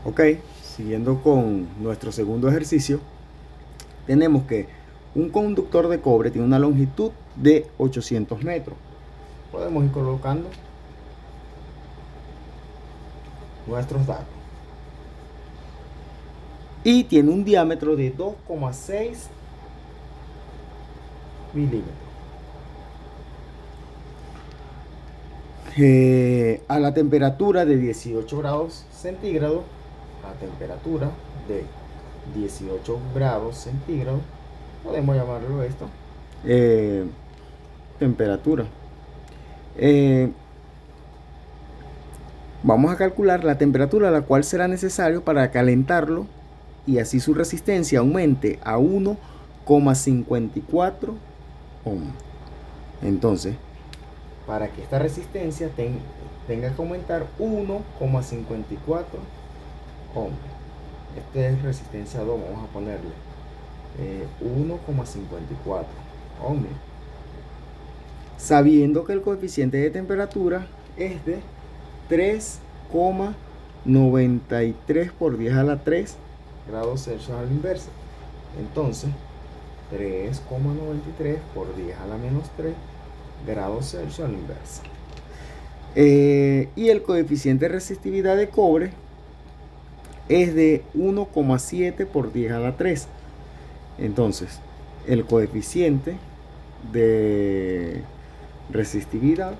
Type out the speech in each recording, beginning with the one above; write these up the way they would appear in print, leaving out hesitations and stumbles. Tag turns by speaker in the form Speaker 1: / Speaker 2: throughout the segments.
Speaker 1: Ok, siguiendo con nuestro segundo ejercicio, tenemos que un conductor de cobre tiene una longitud de 800 metros. Podemos ir colocando nuestros datos. Y tiene un diámetro de 2,6 milímetros. A la temperatura de 18 grados centígrados, podemos llamarlo esto, temperatura. Vamos a calcular la temperatura a la cual será necesario para calentarlo y así su resistencia aumente a 1,54 ohms. Entonces, para que esta resistencia tenga que aumentar 1,54 ohms. Esta es resistencia 2, vamos a ponerle 1,54 ohms. Sabiendo que el coeficiente de temperatura es de 3,93 por 10 a la 3 grados Celsius a la inversa. Entonces, 3,93 por 10 a la menos 3 grados Celsius a la inversa. Y el coeficiente de resistividad de cobre es de 1,7 por 10 a la 3. Entonces, el coeficiente de resistividad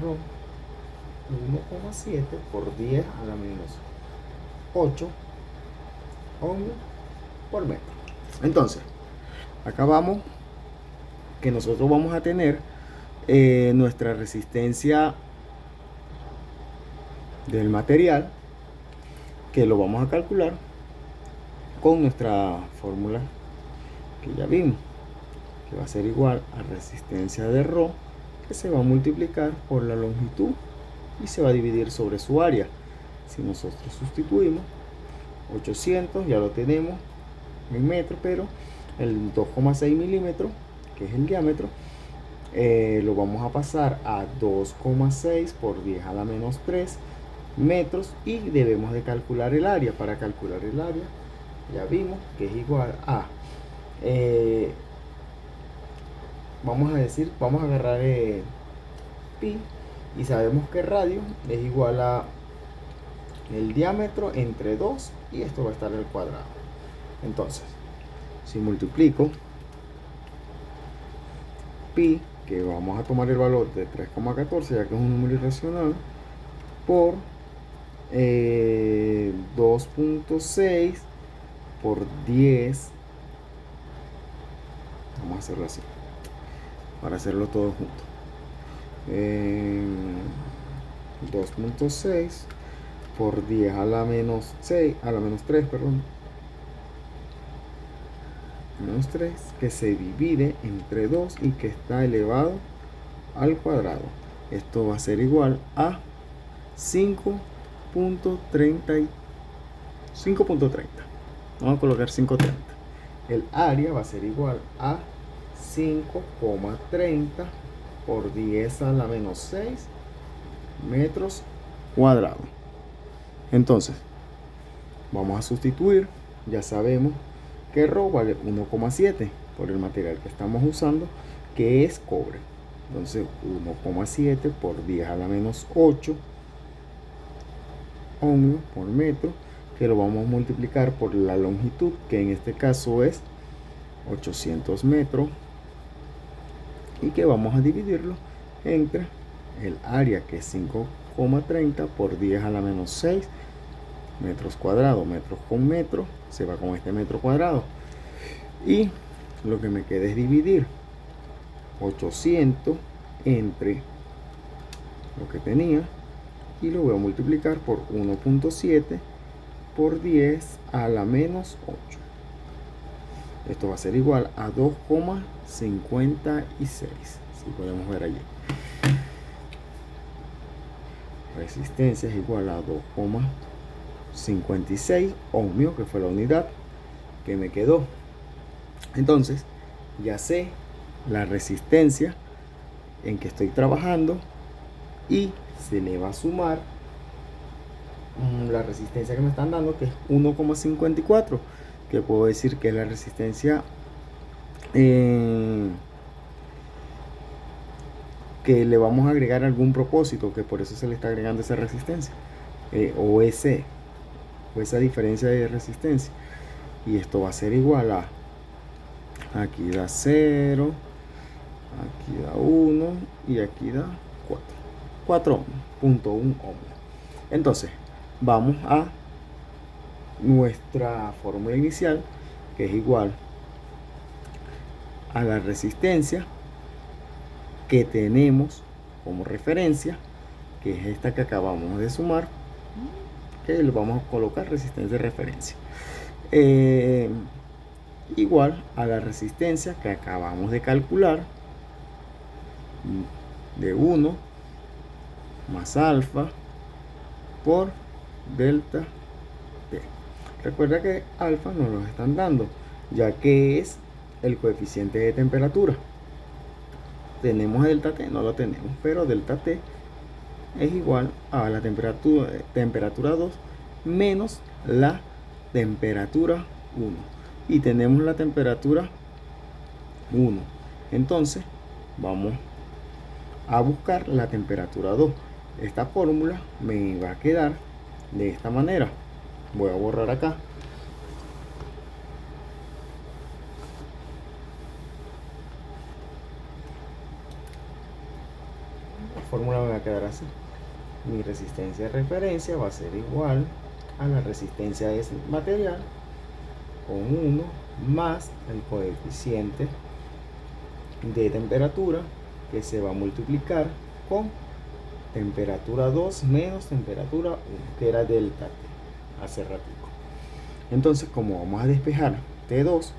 Speaker 1: 1,7 por 10 a la menos 8 ohms por metro. Entonces, acá vamos que nosotros vamos a tener nuestra resistencia del material, que lo vamos a calcular con nuestra fórmula que ya vimos, que va a ser igual a resistencia de ρ, que se va a multiplicar por la longitud y se va a dividir sobre su área. Si nosotros sustituimos 800, ya lo tenemos en metros, pero el 2,6 milímetros, que es el diámetro, lo vamos a pasar a 2,6 por 10 a la menos 3 metros, y debemos de calcular el área. Para calcular el área ya vimos que es igual a vamos a agarrar pi, y sabemos que radio es igual a el diámetro entre 2, y esto va a estar al cuadrado. Entonces, si multiplico pi, que vamos a tomar el valor de 3,14, ya que es un número irracional, por 2,6 por 10, vamos a hacerlo así para hacerlo todo junto, 2,6 por 10 a la menos 6, a la menos 3, perdón, menos 3, que se divide entre 2 y que está elevado al cuadrado. Esto va a ser igual a 5,30. Vamos a colocar 5,30. El área va a ser igual a 5,30 por 10 a la menos 6 metros cuadrados. Entonces, vamos a sustituir. Ya sabemos que ρ vale 1,7 por el material que estamos usando, que es cobre. Entonces, 1,7 por 10 a la menos 8 ohms por metro, que lo vamos a multiplicar por la longitud, que en este caso es 800 metros, y que vamos a dividirlo entre el área, que es 5,30 por 10 a la menos 6 metros cuadrados. Metros con metro se va con este metro cuadrado, y lo que me queda es dividir 800 entre lo que tenía, y lo voy a multiplicar por 1,7 por 10 a la menos 8. Esto va a ser igual a 2,56, si podemos ver allí. Resistencia es igual a 2,56 ohmio, que fue la unidad que me quedó. Entonces, ya sé la resistencia en que estoy trabajando, y se le va a sumar la resistencia que me están dando, que es 1,54, que puedo decir que es la resistencia que le vamos a agregar algún propósito, que por eso se le está agregando esa resistencia, o esa diferencia de resistencia. Y esto va a ser igual a, aquí da 0, aquí da 1 y aquí da 4.1 ohms. Entonces vamos a nuestra fórmula inicial, que es igual a la resistencia que tenemos como referencia, que es esta que acabamos de sumar, que le vamos a colocar resistencia de referencia, igual a la resistencia que acabamos de calcular de 1 más alfa por delta T. Recuerda que alfa nos lo están dando, ya que es el coeficiente de temperatura. Tenemos delta T, no lo tenemos, pero delta T es igual a la temperatura 2 menos la temperatura 1. Y tenemos la temperatura 1. Entonces vamos a buscar la temperatura 2. Esta fórmula me va a quedar de esta manera. Voy a borrar acá. La fórmula me va a quedar así. Mi resistencia de referencia va a ser igual a la resistencia de ese material con 1 más el coeficiente de temperatura, que se va a multiplicar con temperatura 2 menos temperatura 1, que era delta T hace ratico. Entonces, como vamos a despejar T2,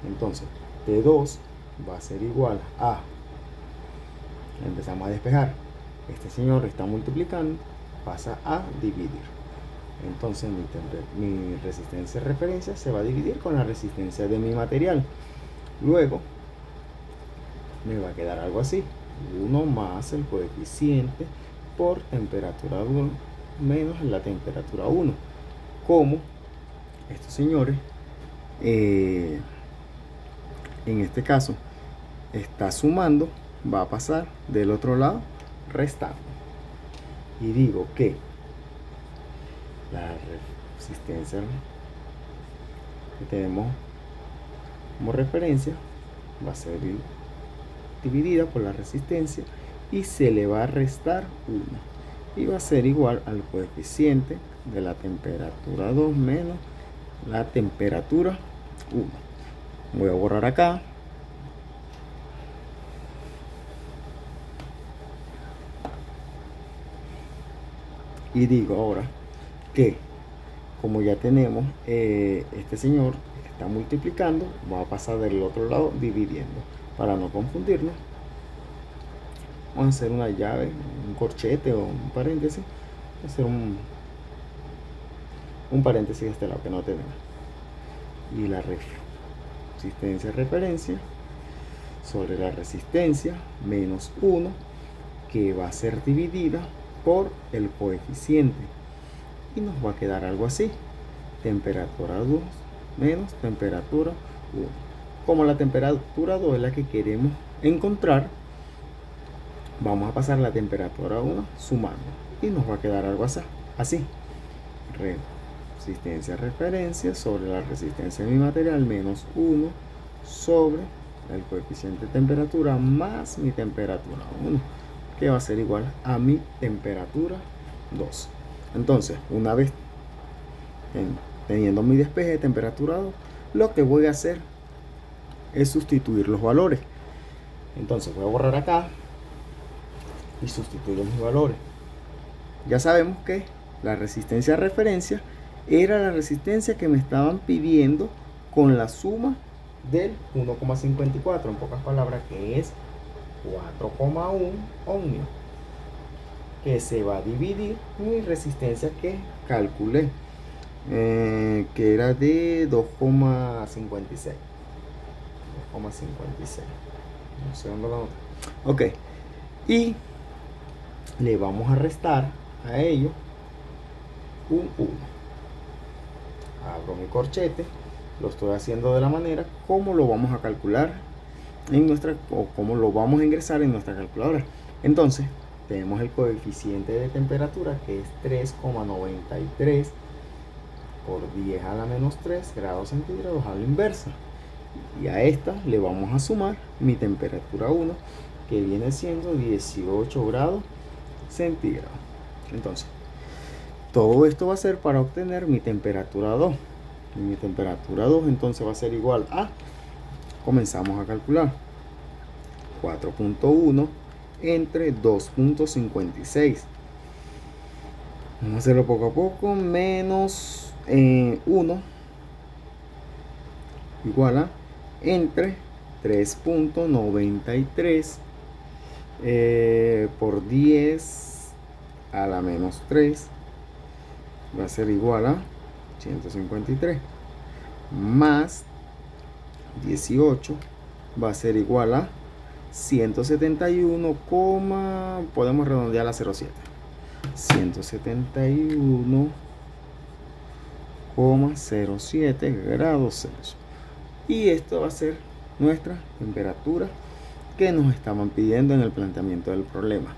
Speaker 1: entonces T2 va a ser igual a, empezamos a despejar, este señor está multiplicando, pasa a dividir. Entonces mi resistencia de referencia se va a dividir con la resistencia de mi material. Luego me va a quedar algo así: 1 más el coeficiente por temperatura 1 menos la temperatura 1. Como estos señores, en este caso, está sumando, va a pasar del otro lado restando. Y digo que la resistencia que tenemos como referencia va a ser dividida por la resistencia y se le va a restar 1 y va a ser igual al coeficiente de la temperatura 2 menos la temperatura 1. Voy a borrar acá. Y digo ahora que como ya tenemos este señor que está multiplicando, va a pasar del otro lado dividiendo. Para no confundirnos, vamos a hacer una llave, un corchete o un paréntesis. Voy a hacer un paréntesis de este lado que no tenemos. Y la resistencia de referencia sobre la resistencia menos 1, que va a ser dividida por el coeficiente. Y nos va a quedar algo así: temperatura 2 menos temperatura 1. Como la temperatura 2 es la que queremos encontrar, vamos a pasar la temperatura 1 sumando y nos va a quedar algo así: resistencia referencia sobre la resistencia de mi material menos 1 sobre el coeficiente de temperatura más mi temperatura 1, que va a ser igual a mi temperatura 2. Entonces, una vez teniendo mi despeje de temperatura 2, lo que voy a hacer es sustituir los valores. Entonces voy a borrar acá y sustituir los valores. Ya sabemos que la resistencia de referencia era la resistencia que me estaban pidiendo con la suma del 1,54, en pocas palabras, que es 4,1 ohmios, que se va a dividir mi resistencia que calculé, que era de 2,56. No sé dónde la nota. Ok, y le vamos a restar a ello un 1. Abro mi corchete, lo estoy haciendo de la manera como lo vamos a calcular en nuestra, o como lo vamos a ingresar en nuestra calculadora. Entonces tenemos el coeficiente de temperatura, que es 3,93 por 10 a la menos 3 grados centígrados a la inversa, y a esta le vamos a sumar mi temperatura 1, que viene siendo 18 grados centígrados. Entonces todo esto va a ser para obtener mi temperatura 2. Y mi temperatura 2 entonces va a ser igual a, comenzamos a calcular, 4.1 entre 2.56. Vamos a hacerlo poco a poco. Menos 1 igual a entre 3.93 por 10 a la menos 3 va a ser igual a 153, más 18 va a ser igual a 171, podemos redondear a 0,7, 171,07 grados Celsius. Y esto va a ser nuestra temperatura que nos estaban pidiendo en el planteamiento del problema.